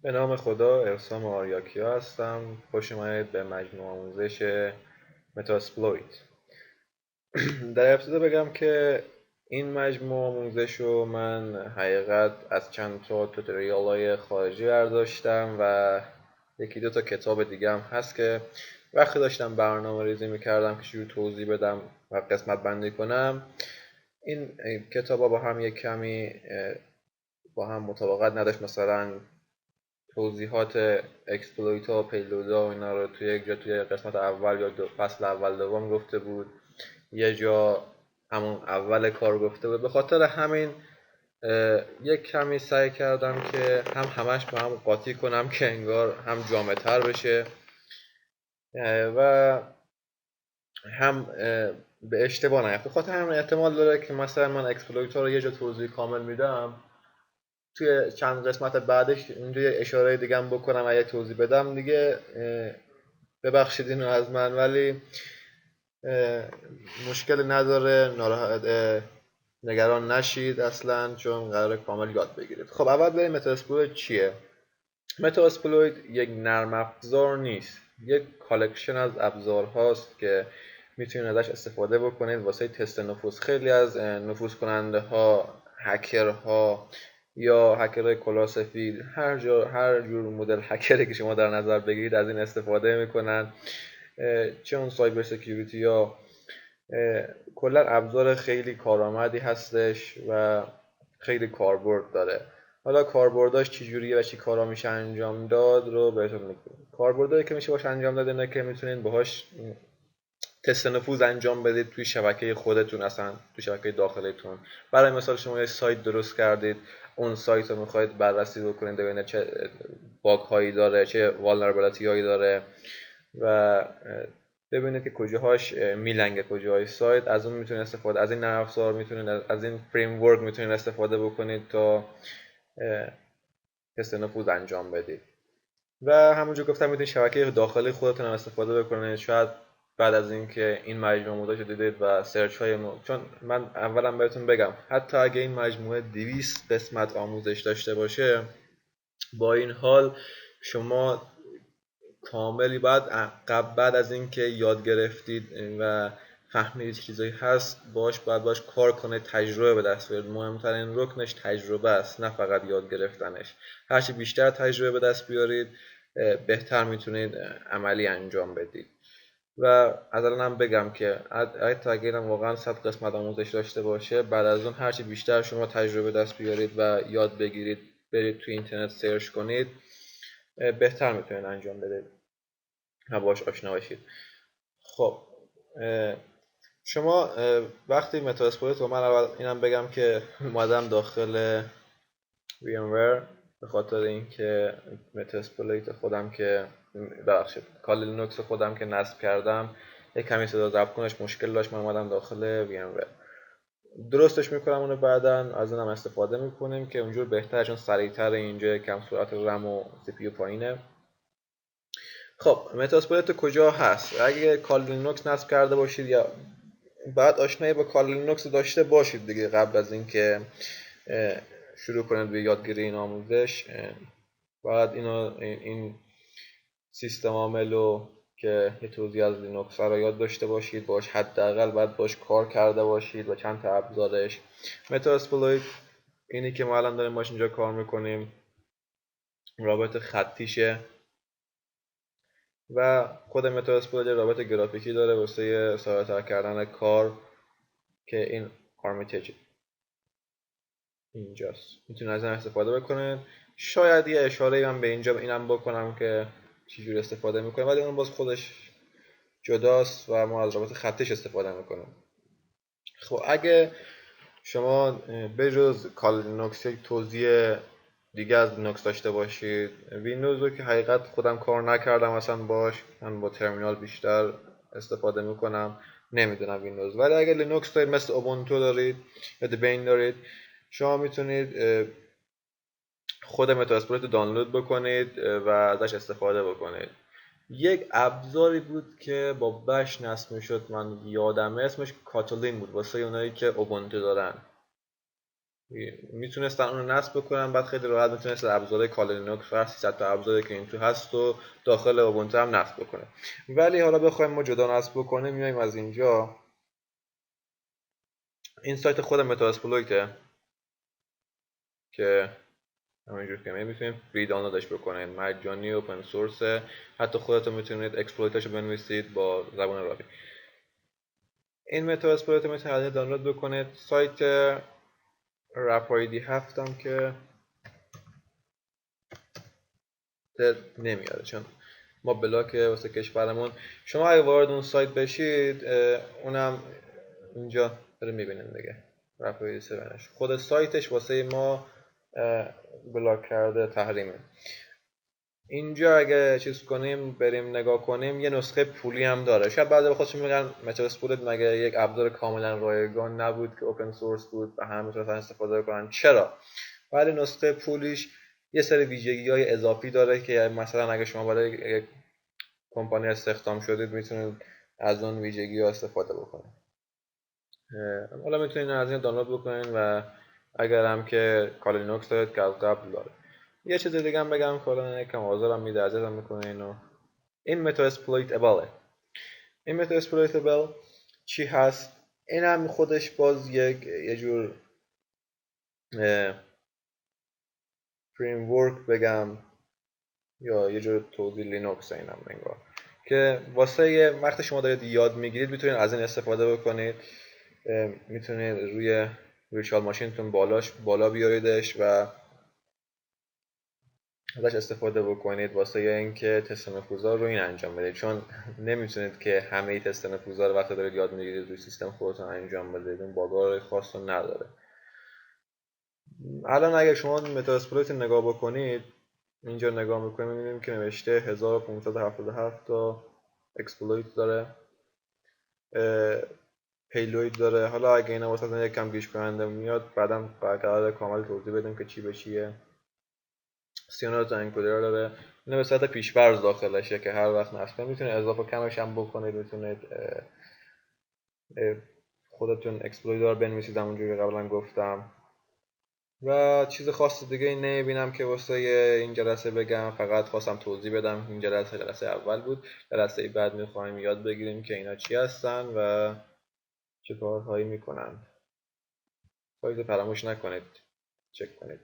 به نام خدا، ارسام آریاکیا هستم. خوش اومدید به مجموع آموزش متاسپلویت. در ابتدا بگم که این مجموع آموزش رو من حقیقت از چند تا توتوریال های خارجی برداشتم و یکی دو تا کتاب دیگه هم هست که وقتی داشتم برنامه ریزی میکردم که چجوری توضیح بدم و قسمت بندی کنم، این کتاب ها با هم یک کمی با هم مطابقت نداشت. مثلا توضیحات اکسپلویت ها و پیلود ها و اینا رو توی یک جا توی قسمت اول یا فصل اول دوم گفته بود، یه جا همون اول کار گفته بود. به خاطر همین یک کمی سعی کردم که همش با هم قاطی کنم که انگار هم جامع تر بشه و هم به اشتباه نیفته. خاطر همین احتمال داره که مثلا من اکسپلویت ها رو یه جا توضیح کامل میدم، توی چند قسمت بعدش اینجا یه اشاره دیگه هم بکنم و یه توضیح بدم دیگه. ببخشید اینو از من، ولی مشکل نداره، نگران نشید اصلا، چون قرار کامل یاد بگیرید. خب اول بریم متاسپلویت چیه. متاسپلویت یک نرم افزار نیست، یک کالکشن از ابزار هاست که میتونید ازش استفاده بکنید واسه تست نفوذ. خیلی از نفوذ کننده ها، هکرها یا هکرهای کلاسفید، هر جور مدل هکری که شما در نظر بگیرید از این استفاده میکنن، چه اون سایبر سکیوریتی یا کلا ابزار خیلی کارآمدی هستش و خیلی کاربرد داره. حالا کاربرداش چجوریه و چی کارا میشه انجام داد رو بهتون میگم. کاربردایی که میشه باش انجام داد اینه که میتونید باهاش تست نفوذ انجام بدید توی شبکه خودتون، اصلا توی شبکه داخلیتون. برای مثال شما یه سایت درست کردید، اون سایت رو میخواید بررسی بکنید ببینید چه باگ هایی داره، چه والنربیلیتی هایی داره و ببینید که کجاهاش میلنگه، کجاهای سایت. از اون میتونید استفاده، از این نرم افزار میتونید، از این فریم ورک میتونید استفاده بکنید تا تست نفوذ انجام بدید. و همونجور گفتم میتونید شبکه داخلی خودتون هم استفاده بکنید. شاید بعد از اینکه این مجموعه آموزش دیدید و سرچ های چون من اولا بهتون بگم حتی اگه این مجموعه 200 قسمت آموزش داشته باشه، با این حال شما کاملی بعد از اینکه یاد گرفتید و فهمیدید چیزایی هست باش کار کنید، تجربه به دست بیارید. مهمترین رکنش تجربه است، نه فقط یاد گرفتنش. هرچی بیشتر تجربه به دست بیارید بهتر میتونید عملی انجام بدید. و از الانم بگم که حتی اگر اینم واقعا 100 قسمت آموزش داشته باشه، بعد از اون هرچی بیشتر شما تجربه دست بیارید و یاد بگیرید، برید توی اینترنت سرچ کنید، بهتر میتونید انجام بدید و باش آشنا باشید. خب شما وقتی متاسپلویت رو، من اول اینم بگم که اومدم داخل VMware به خاطر اینکه متاسپلویت خودم که کال لینوکس خودم که نصب کردم یک کمی صدا ضبط کنش مشکل داشت. من اومدم داخل VMware درستش میکنم، اونو بعدن از اونم استفاده میکنیم که اونجور بهتر، چون سریعتر، اینجا کم سرعت رم و CPU پایینه. خب متاسپلویت کجا هست؟ اگه کال لینوکس نصب کرده باشید یا بعد آشنایی با کال لینوکس داشته باشید دیگه قبل از اینکه شروع کنید به یادگیری این آموزش، باید این سیستم عامل رو که یه توضیح از لینوکس رو یاد داشته باشید، باش حداقل باید باش کار کرده باشید و چند تا ابزارش. متاسپلویت اینی که ما الان داریم باش اینجا کار میکنیم رابط خطیشه و خود متاسپلویت رابط گرافیکی داره واسه ساده‌تر کردن کار که این آرمیتیج اینجاست، میتونید از این استفاده بکنید. شاید یه اشاره من به اینجا اینم بکنم که چجوری استفاده میکنیم، ولی اون باز خودش جداست و ما از رابط خطیش استفاده میکنیم. خب اگه شما بجز کال لینوکس یک توضیح دیگه از لینوکس داشته باشید، ویندوز رو که حقیقت خودم کار نکردم اصلا باش، من با ترمینال بیشتر استفاده میکنم، نمیدونم ویندوز. ولی اگه لینوکس دارید مثل اوبونتو دارید یا دبین دارید، شما میتونید خود متاسپلویت دانلود بکنید و ازش استفاده بکنید. یک ابزاری بود که با بش نصب میشد، من یادمه، اسمش کاتالین بود واسه اونایی که اوبونتو دارن. میتونستن اون رو نصب بکنن، بعد خیلی راحت میتونستن ابزار کال لینوکس و 300 تا ابزاری که این تو هست و داخل اوبونتو هم نصب بکنه. ولی حالا بخوایم ما جدا نصب بکنیم، میایم از اینجا، این سایت خود متاسپلویته که همینجور که میتونید فری دانلودش بکنید، مجانی اوپن سورسه، حتی خودتون میتونید اکسپلویتاشو بنویسید با زبان راوی. این متاسپلویت میتونید دانلود بکنید. سایت رپایدی هفتم که نمیاره چون ما بلاک واسه کشورمون. شما اگه وارد اون سایت بشید، اونم اینجا داره میبینید دیگه، رپایدی 7 خود سایتش واسه ما بلاک کرده، تحریمه. اینجا اگه چیز کنیم بریم نگاه کنیم، یه نسخه پولی هم داره. شاید بعضی خودشون میگن متاسپلویت مگه یک ابزار کاملا رایگان نبود که اوپن سورس بود و همه میتونن استفاده کنن؟ چرا؟ ولی نسخه پولیش یه سری ویژگی‌های اضافی داره که مثلا اگه شما برای یک کمپانی استخدام شدید میتونید از اون ویژگی‌ها استفاده بکنید. حالا میتونید از این دانلود بکنید و اگر هم که کال لینوکس دارید که از قبل داره. یه چیز دیگه هم بگم کلا یکم آزارم میده، اذیتم میکنه اینو. این متاسپلویتبل. این متاسپلویتبل چی هست؟ این هم خودش باز یه جور فریم ورک بگم یا یه جور توضیح لینوکس اینم انگار، که واسه وقتی شما دارید یاد میگیرید میتونید از این استفاده بکنید. میتونید روی ویرچوال ماشینتون بالا بیاریدش و ازش استفاده بکنید واسه اینکه تست نفوذا رو این انجام بدید، چون نمیتونید که همه تست نفوذا رو وقتی دارید یاد میگیرید روی سیستم خودتون انجام بدید، اون باگا خاص رو نداره. الان اگه شما متاسپلویت نگاه بکنید، اینجا نگاه میکنیم میبینیم که نوشته 1577 تا اکسپلویت داره، پیلوید داره. حالا اگه اینا واسه یکم گیش کننده میاد بعدم قرار کامل توضیح بدیم که چی به چیه. 39 تا انکودر داره، اینو به صورت پیش‌فرض داخلشه که هر وقت نصب میتونه اضافه کمش هم بکنید، میتونید خودتون اکسپلویتر بنویسید همونجوری که قبلا گفتم. و چیز خاص دیگه این نمیبینم که واسه این جلسه بگم، فقط خواستم توضیح بدم. این جلسه اول بود، جلسه بعد میخوایم یاد بگیریم که اینا چی هستن و چه کارهایی میکنن. فراموش نکنید چک کنید.